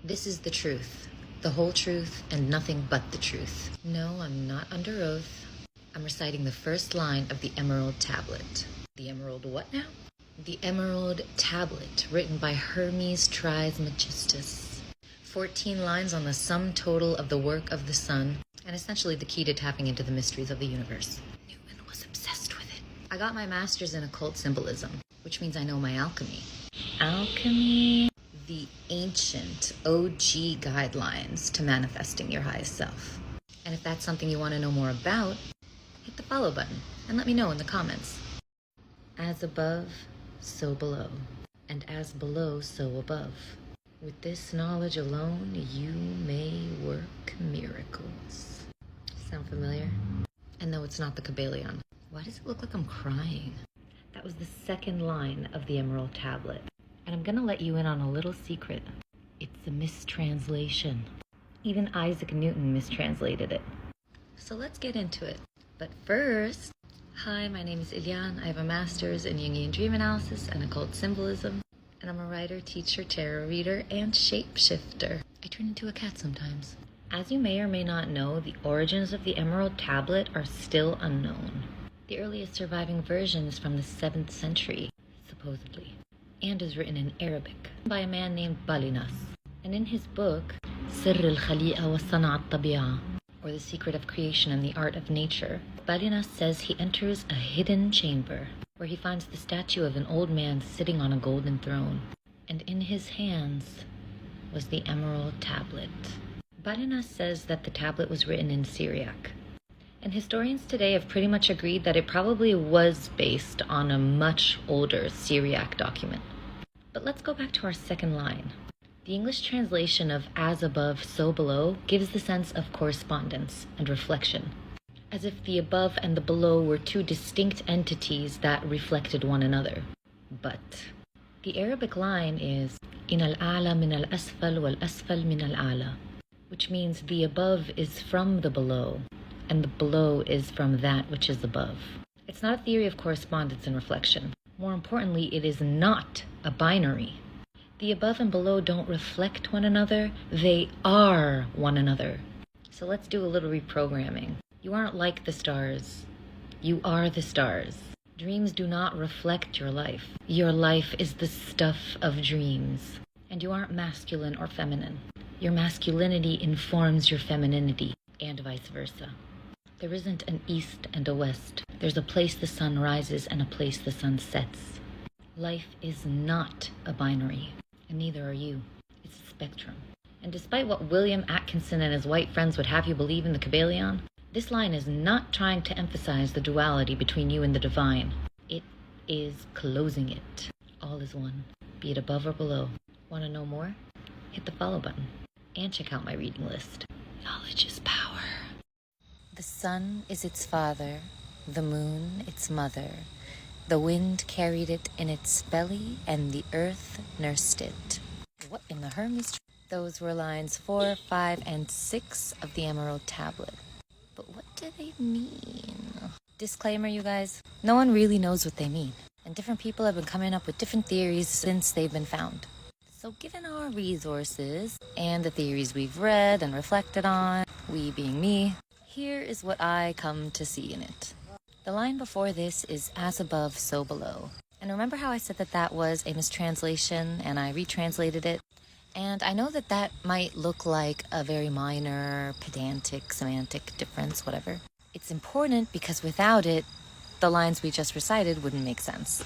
This is the truth, the whole truth, and nothing but the truth. No, I'm not under oath. I'm reciting the first line of the Emerald Tablet. The Emerald what now? The Emerald Tablet, written by Hermes Trismegistus. 14 lines on the sum total of the work of the sun, and essentially the key to tapping into the mysteries of the universe. Newton was obsessed with it. I got my master's in occult symbolism, which means I know my alchemy. Alchemy, the ancient OG guidelines to manifesting your highest self. And if that's something you want to know more about, hit the follow button and let me know in the comments. As above, so below, and as below, so above. With this knowledge alone, you may work miracles. Sound familiar? And no, it's not the Compilation. Why does it look like I'm crying? That was the second line of the Emerald Tablet. And I'm gonna let you in on a little secret. It's a mistranslation. Even Isaac Newton mistranslated it. So let's get into it. But first, hi, my name is Ilian. I have a master's in Jungian dream analysis and occult symbolism. And I'm a writer, teacher, tarot reader, and shapeshifter. I turn into a cat sometimes. As you may or may not know, the origins of the Emerald Tablet are still unknown. The earliest surviving version is from the 7th century, supposedly, and is written in Arabic by a man named Balinas. And in his book, Sirr al-Khali'a wa Sana' al-Tabi'a, or The Secret of Creation and the Art of Nature, Balinas says he enters a hidden chamber where he finds the statue of an old man sitting on a golden throne, and in his hands was the Emerald Tablet. Balinas says that the tablet was written in Syriac, and historians today have pretty much agreed that it probably was based on a much older Syriac document. But let's go back to our second line. The English translation of as above, so below gives the sense of correspondence and reflection, as if the above and the below were two distinct entities that reflected one another. But the Arabic line is in al-a'la min al-asfal wal-asfal min al-a'la, which means the above is from the below, and the below is from that which is above. It's not a theory of correspondence and reflection. More importantly, it is not a binary. The above and below don't reflect one another, they are one another. So let's do a little reprogramming. You aren't like the stars. You are the stars. Dreams do not reflect your life. Your life is the stuff of dreams. And you aren't masculine or feminine. Your masculinity informs your femininity, and vice versa. There isn't an east and a west. There's a place the sun rises and a place the sun sets. Life is not a binary, and neither are you. It's a spectrum. And despite what William Atkinson and his white friends would have you believe in the Compilation, this line is not trying to emphasize the duality between you and the divine. It is closing it. All is one, be it above or below. Want to know more? Hit the follow button and check out my reading list. Knowledge is power. The sun is its father, the moon its mother. The wind carried it in its belly, and the earth nursed it. What in the Hermes? Those were lines 4, 5, and 6 of the Emerald Tablet. But what do they mean? Disclaimer, you guys, no one really knows what they mean. And different people have been coming up with different theories since they've been found. So given our resources and the theories we've read and reflected on, we being me, here is what I come to see in it. The line before this is as above, so below. And remember how I said that that was a mistranslation and I retranslated it? And I know that that might look like a very minor, pedantic, semantic difference, whatever. It's important because without it, the lines we just recited wouldn't make sense.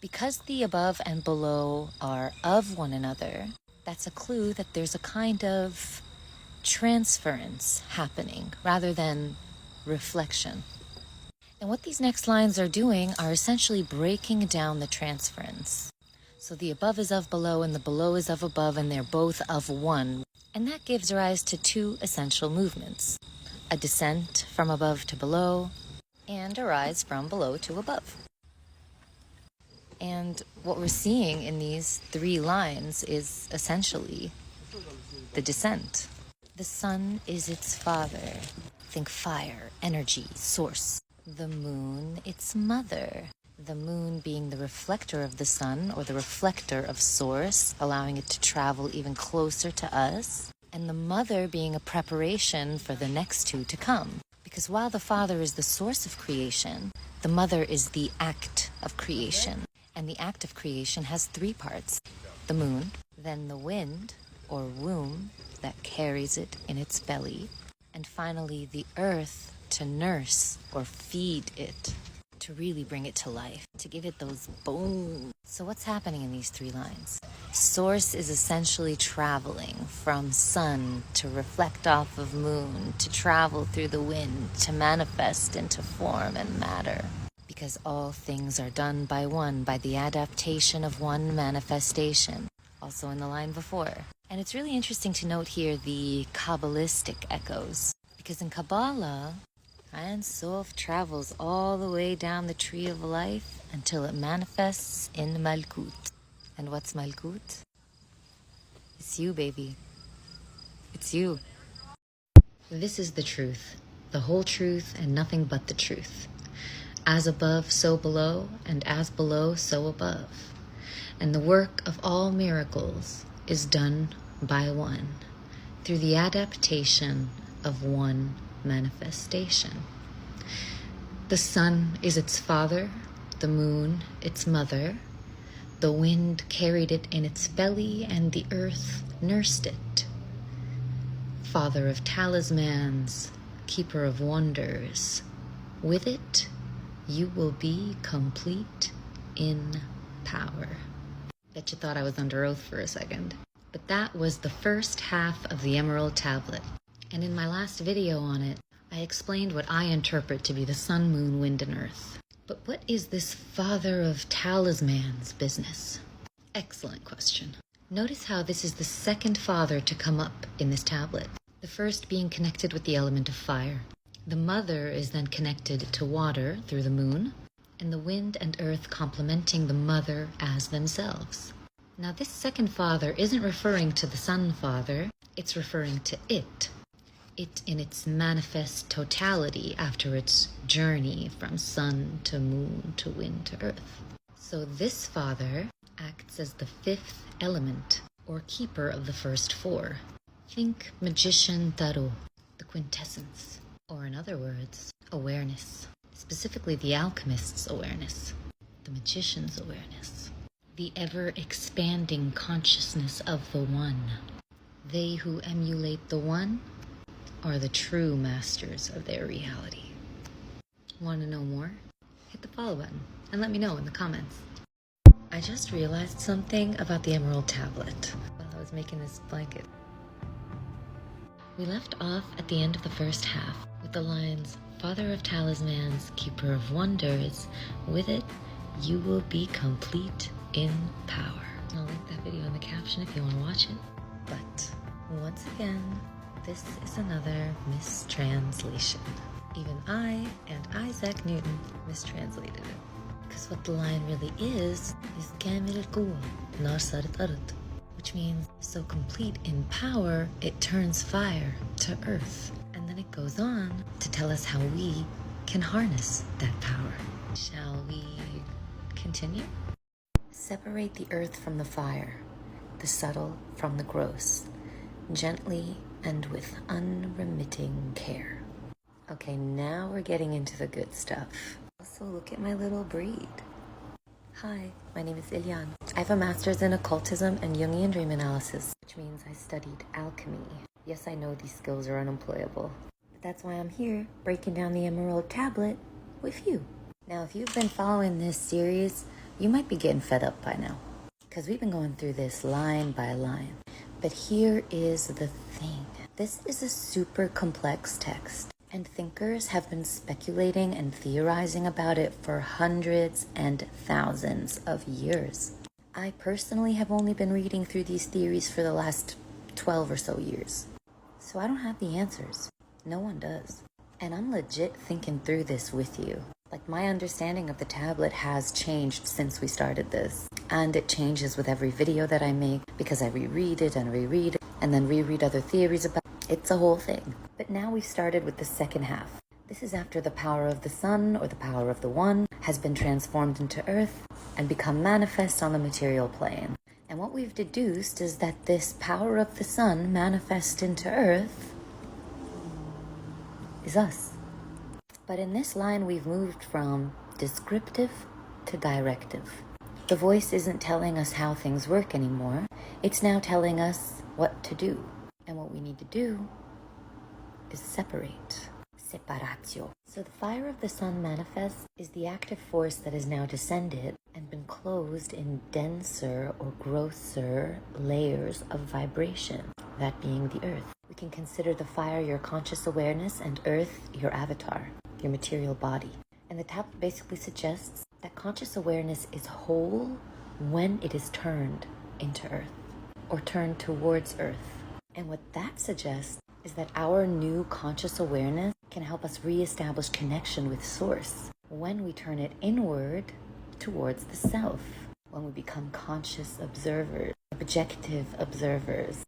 Because the above and below are of one another, that's a clue that there's a kind of transference happening rather than reflection. And what these next lines are doing are essentially breaking down the transference. So the above is of below and the below is of above, and they're both of one. And that gives rise to two essential movements: a descent from above to below and a rise from below to above. And what we're seeing in these three lines is essentially the descent. The sun is its father. Think fire, energy, source. The moon, its mother. The moon being the reflector of the sun, or the reflector of source, allowing it to travel even closer to us. And the mother being a preparation for the next two to come. Because while the father is the source of creation, the mother is the act of creation. And the act of creation has three parts. The moon, then the wind, or womb, that carries it in its belly, and finally the earth to nurse or feed it, to really bring it to life, to give it those boom. So what's happening in these three lines? Source is essentially traveling from sun to reflect off of moon, to travel through the wind, to manifest into form and matter. Because all things are done by one, by the adaptation of one manifestation. Also in the line before. And it's really interesting to note here the Kabbalistic echoes. Because in Kabbalah, Ein Sof travels all the way down the tree of life until it manifests in Malkut. And what's Malkut? It's you, baby. It's you. This is the truth, the whole truth and nothing but the truth. As above, so below, and as below, so above. And the work of all miracles is done by one, through the adaptation of one manifestation. The sun is its father, the moon its mother, the wind carried it in its belly, and the earth nursed it. Father of talismans, keeper of wonders, with it you will be complete in power. Bet you thought I was under oath for a second. But that was the first half of the Emerald Tablet. And in my last video on it, I explained what I interpret to be the sun, moon, wind, and earth. But what is this Father of Talismans business? Excellent question. Notice how this is the second father to come up in this tablet. The first being connected with the element of fire. The mother is then connected to water through the moon, and the wind and earth complementing the mother as themselves. Now this second father isn't referring to the sun father, it's referring to it. It in its manifest totality after its journey from sun to moon to wind to earth. So this father acts as the fifth element, or keeper of the first four. Think magician Taro, the quintessence. Or in other words, awareness. Specifically the alchemist's awareness, the magician's awareness, the ever-expanding consciousness of the one. They who emulate the one are the true masters of their reality. Want to know more? Hit the follow button and let me know in the comments. I just realized something about the Emerald Tablet while I was making this blanket. We left off at the end of the first half with the lines, Father of Talismans, Keeper of Wonders, with it you will be complete in power. I'll link that video in the caption if you want to watch it. But once again, this is another mistranslation. Even I and Isaac Newton mistranslated it. Because what the line really is Kamil Quwa, Nar Sarit Ard, which means so complete in power, it turns fire to earth. And then it goes on to tell us how we can harness that power. Shall we continue? Separate the earth from the fire, the subtle from the gross, gently and with unremitting care. Okay, now we're getting into the good stuff. Also, look at my little breed. Hi, my name is Ilyan. I have a master's in occultism and Jungian dream analysis, which means I studied alchemy. Yes, I know these skills are unemployable, but that's why I'm here, breaking down the Emerald Tablet with you. Now, if you've been following this series, you might be getting fed up by now, because we've been going through this line by line. But here is the thing. This is a super complex text, and thinkers have been speculating and theorizing about it for hundreds and thousands of years. I personally have only been reading through these theories for the last 12 or so years. So I don't have the answers. No one does. And I'm legit thinking through this with you. Like, my understanding of the tablet has changed since we started this. And it changes with every video that I make because I reread it and reread it and then reread other theories about it. It's a whole thing. But now we've started with the second half. This is after the power of the sun, or the power of the one, has been transformed into earth and become manifest on the material plane. And what we've deduced is that this power of the sun manifest into earth is us. But in this line, we've moved from descriptive to directive. The voice isn't telling us how things work anymore. It's now telling us what to do. And what we need to do is separate. Separatio. So the fire of the sun manifest is the active force that has now descended and been closed in denser or grosser layers of vibration, that being the earth. We can consider the fire your conscious awareness and earth your avatar, your material body. And the tablet basically suggests that conscious awareness is whole when it is turned into earth, or turned towards earth. And what that suggests is that our new conscious awareness can help us reestablish connection with source when we turn it inward towards the self, when we become conscious observers, objective observers,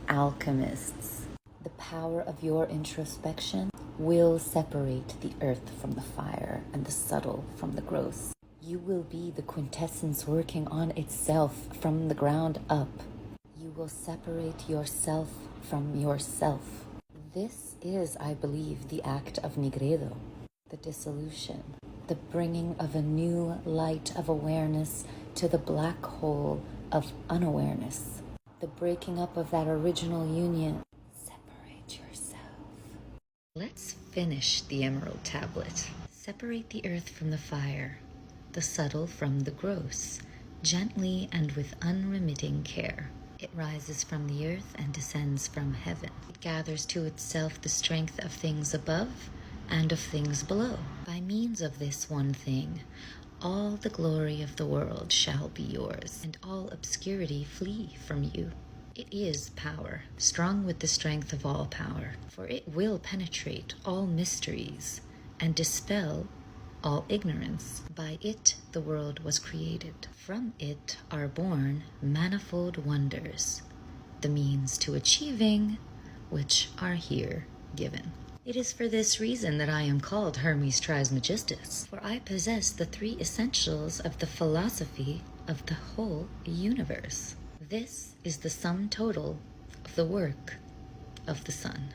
alchemists. The power of your introspection will separate the earth from the fire and the subtle from the gross. You will be the quintessence working on itself from the ground up. You will separate yourself from yourself. This is, I believe, the act of Nigredo, the dissolution, the bringing of a new light of awareness to the black hole of unawareness, the breaking up of that original union. Separate yourself. Let's finish the emerald tablet. Separate the earth from the fire, the subtle from the gross, gently and with unremitting care. It rises from the earth and descends from heaven. It gathers to itself the strength of things above and of things below. By means of this one thing, all the glory of the world shall be yours, and all obscurity flee from you. It is power, strong with the strength of all power, for it will penetrate all mysteries and dispel all ignorance. By it the world was created. From it are born manifold wonders, the means to achieving which are here given. It is for this reason that I am called Hermes Trismegistus, for I possess the three essentials of the philosophy of the whole universe. This is the sum total of the work of the sun.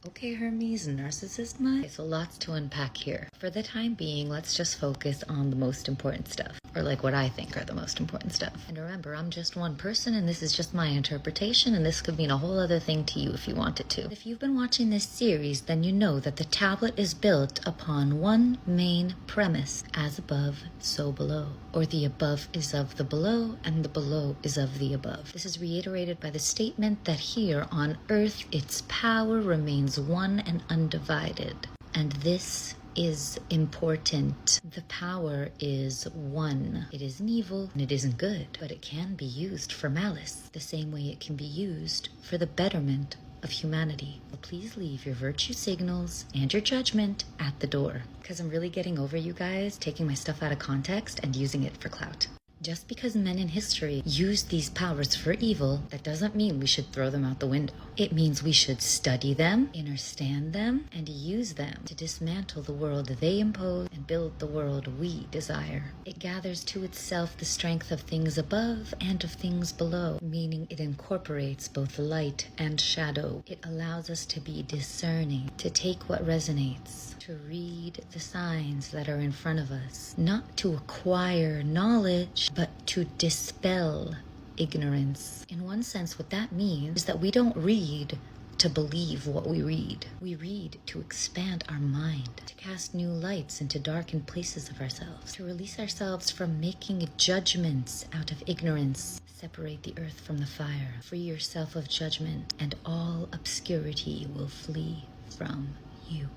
Okay, Hermes, narcissist mind. Okay, so lots to unpack here. For the time being, let's just focus on the most important stuff, or like what I think are the most important stuff. And remember, I'm just one person, and this is just my interpretation, and this could mean a whole other thing to you if you want it to. If you've been watching this series, then you know that the tablet is built upon one main premise: as above, so below. Or the above is of the below, and the below is of the above. This is reiterated by the statement that here on earth, its power remains one and undivided. And this is important. The power is one. It isn't evil and it isn't good, but it can be used for malice, the same way it can be used for the betterment of humanity. So please leave your virtue signals and your judgment at the door, because I'm really getting over you guys taking my stuff out of context and using it for clout. Just because men in history used these powers for evil, that doesn't mean we should throw them out the window. It means we should study them, understand them, and use them to dismantle the world they impose and build the world we desire. It gathers to itself the strength of things above and of things below, meaning it incorporates both light and shadow. It allows us to be discerning, to take what resonates, to read the signs that are in front of us, not to acquire knowledge, but to dispel ignorance. In one sense, what that means is that we don't read to believe what we read. We read to expand our mind, to cast new lights into darkened places of ourselves, to release ourselves from making judgments out of ignorance. Separate the earth from the fire. Free yourself of judgment, and all obscurity will flee from you.